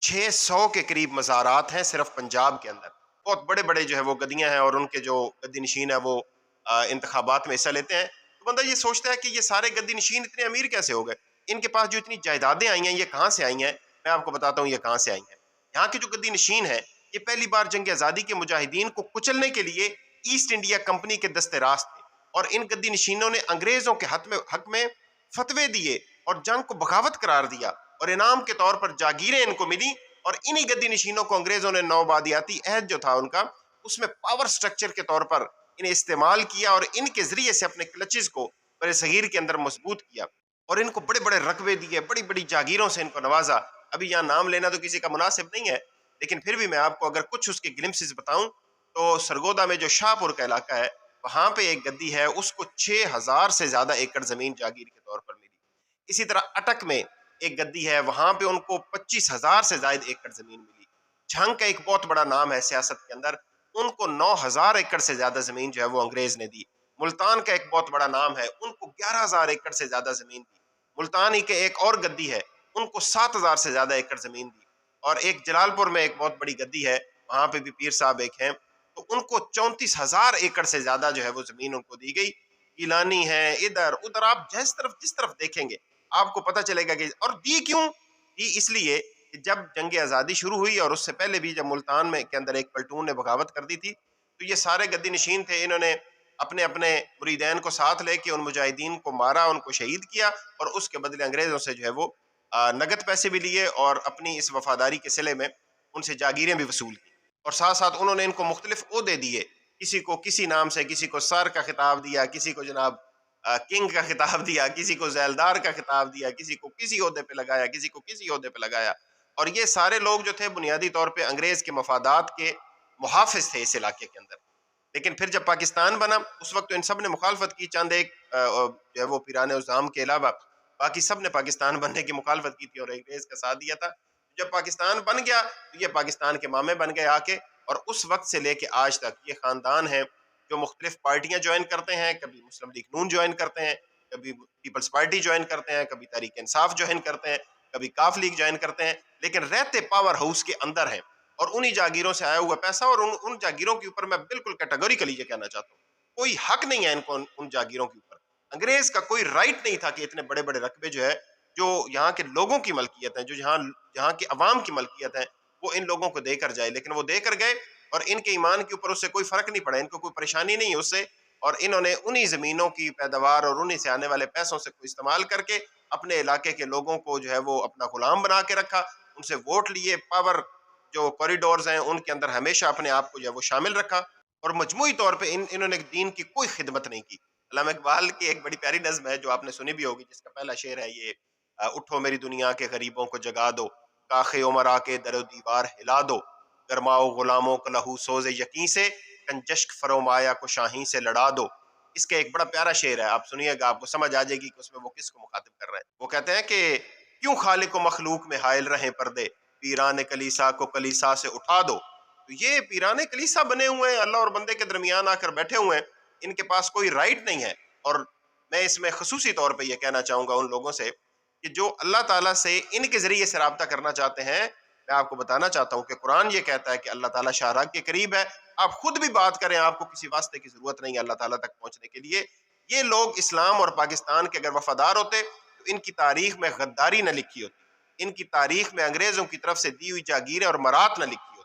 600 کے قریب مزارات ہیں صرف پنجاب کے اندر. بہت بڑے بڑے جو ہے وہ گدیاں ہیں، اور ان کے جو گدی نشین ہیں وہ انتخابات میں حصہ لیتے ہیں. تو بندہ یہ سوچتا ہے کہ یہ سارے گدی نشین اتنے امیر کیسے ہو گئے، ان کے پاس جو اتنی جائیدادیں آئی ہیں یہ کہاں سے آئی ہیں؟ میں آپ کو بتاتا ہوں یہ کہاں سے آئی ہیں. یہاں کے جو گدی نشین ہیں یہ پہلی بار جنگ آزادی کے مجاہدین کو کچلنے کے لیے ایسٹ انڈیا کمپنی کے دستے راست تھے، اور ان گدی نشینوں نے انگریزوں کے حق میں فتوے دیے اور جنگ کو بغاوت قرار دیا، اور انعام کے طور پر جاگیریں ان کو ملی. اور انہی گدی نشینوں کو انگریزوں نے نوآبادیاتی عہد جو تھا ان کا، اس میں پاور سٹرکچر کے طور پر انہیں استعمال کیا، اور ان کے ذریعے سے اپنے کلچز کو بر صغیر کے اندر مضبوط کیا، اور ان کو بڑے بڑے رقبے دیے، بڑی بڑی جاگیروں سے ان کو نوازا. ابھی یہاں نام لینا تو کسی کا مناسب نہیں ہے، لیکن پھر بھی میں آپ کو اگر کچھ اس کے گلمسز بتاؤں تو سرگودا میں جو شاہ پور کا علاقہ ہے وہاں پہ ایک گدی ہے، اس کو 6000 سے زیادہ ایکڑ زمین جاگیر کے طور پر ملی. اسی طرح اٹک میں ایک گدی ہے، وہاں پہ ان کو 25,000 سے زائد ایکڑ زمین ملی. جھنگ کا ایک بہت بڑا نام ہے سیاست کے اندر، ان کو 9000 ایکڑ سے زیادہ زمین جو ہے وہ انگریز نے دی. ملتان کا ایک بہت بڑا نام ہے، ان کو 11,000 ایکڑ سے زیادہ زمین دی. ملتان ہی کے ایک اور گدی ہے، ان کو 7,000 سے زیادہ ایکڑ زمین دی. اور ایک جلال پور میں ایک بہت بڑی گدی ہے، وہاں پہ بھی پیر صاحب ایک ہیں، تو ان کو 34,000 ایکڑ سے زیادہ جو ہے وہ زمین ان کو دی گئی. گیلانی ہے، ادھر ادھر، آپ جس طرف دیکھیں گے آپ کو پتہ چلے گا کہ اور دی کیوں دی. اس لیے کہ جب جنگ آزادی شروع ہوئی اور اس سے پہلے بھی جب ملتان میں کے اندر ایک پلٹون نے بغاوت کر دی تھی، تو یہ سارے گدی نشین تھے، انہوں نے اپنے اپنے مریدین کو ساتھ لے کے ان مجاہدین کو مارا، ان کو شہید کیا، اور اس کے بدلے انگریزوں سے جو ہے وہ نگد پیسے بھی لیے، اور اپنی اس وفاداری کے صلے میں ان سے جاگیریں بھی وصول کی. اور ساتھ ساتھ انہوں نے ان کو مختلف عہدے دیے، کسی کو کسی نام سے، کسی کو سر کا خطاب دیا، کسی کو جناب کنگ کا خطاب دیا، کسی کو ذیلدار کا خطاب دیا، کسی کو کسی عہدے پہ لگایا، کسی کو کسی عہدے پہ لگایا. اور یہ سارے لوگ جو تھے بنیادی طور پہ انگریز کے مفادات کے محافظ تھے اس علاقے کے اندر. لیکن پھر جب پاکستان بنا اس وقت تو ان سب نے مخالفت کی، چند ایک جو ہے وہ پیران عظام کے علاوہ باقی سب نے پاکستان بننے کی مخالفت کی تھی اور انگریز کا ساتھ دیا تھا. جب پاکستان بن گیا تو یہ پاکستان کے مامے بن گئے آ کے، اور اس وقت سے لے کے آج تک یہ خاندان ہیں جو مختلف پارٹیاں جوائن کرتے ہیں. کبھی مسلم لیگ نون جوائن کرتے ہیں، کبھی پیپلز پارٹی جوائن کرتے ہیں، کبھی تحریک انصاف جوائن کرتے ہیں، کبھی کاف لیگ جوائن کرتے ہیں، لیکن رہتے پاور ہاؤس کے اندر ہیں اور انہی جاگیروں سے آیا ہوا پیسہ. اور ان جاگیروں کے اوپر میں بالکل کیٹیگوریکلی یہ کہنا چاہتا ہوں، کوئی حق نہیں ہے ان کو ان جاگیروں کے اوپر. انگریز کا کوئی رائٹ نہیں تھا کہ اتنے بڑے بڑے رقبے جو ہے جو یہاں کے لوگوں کی ملکیت ہیں، جو جہاں کے عوام کی ملکیت ہیں، وہ ان لوگوں کو دے کر جائے. لیکن وہ دے کر گئے اور ان کے ایمان کے اوپر اس سے کوئی فرق نہیں پڑا، ان کو کوئی پریشانی نہیں ہے اس سے. اور انہوں نے انہی زمینوں کی پیداوار اور انہی سے آنے والے پیسوں سے استعمال کر کے اپنے علاقے کے لوگوں کو جو ہے وہ اپنا غلام بنا کے رکھا، ان سے ووٹ لیے، پاور جو کوریڈورز ہیں ان کے اندر ہمیشہ اپنے آپ کو جو ہے وہ شامل رکھا، اور مجموعی طور پہ انہوں نے دین کی کوئی خدمت نہیں کی. علامہ اقبال کی ایک بڑی پیاری نظم ہے جو آپ نے سنی بھی ہوگی، جس کا پہلا شعر ہے یہ: اٹھو میری دنیا کے غریبوں کو جگا دو، کاخ عمر آ کے در و دیوار ہلا دو، گرماؤ غلاموں کا لہو سوز یقین سے، کنجشک فرومایا کو شاہین سے لڑا دو. اس کا ایک بڑا پیارا شعر ہے، آپ سنیے گا، آپ کو سمجھ آ جائے گی کہ اس میں وہ کس کو مخاطب کر رہے ہیں. وہ کہتے ہیں کہ کیوں خالق و مخلوق میں حائل رہیں پردے، پیران کلیسا کو کلیسا سے اٹھا دو. تو یہ پیران کلیسا بنے ہوئے ہیں، اللہ اور بندے کے درمیان آ کر بیٹھے ہوئے ہیں، ان کے پاس کوئی رائٹ نہیں ہے. اور میں اس میں خصوصی طور پہ یہ کہنا چاہوں گا ان لوگوں سے کہ جو اللہ تعالیٰ سے ان کے ذریعے سے رابطہ کرنا چاہتے ہیں، میں آپ کو بتانا چاہتا ہوں کہ قرآن یہ کہتا ہے کہ اللہ تعالیٰ شاہراہ کے قریب ہے. آپ خود بھی بات کریں، آپ کو کسی واسطے کی ضرورت نہیں ہے اللہ تعالیٰ تک پہنچنے کے لیے. یہ لوگ اسلام اور پاکستان کے اگر وفادار ہوتے تو ان کی تاریخ میں غداری نہ لکھی ہوتی، ان کی تاریخ میں انگریزوں کی طرف سے دی ہوئی جاگیریں اور مرات نہ لکھی ہوتی.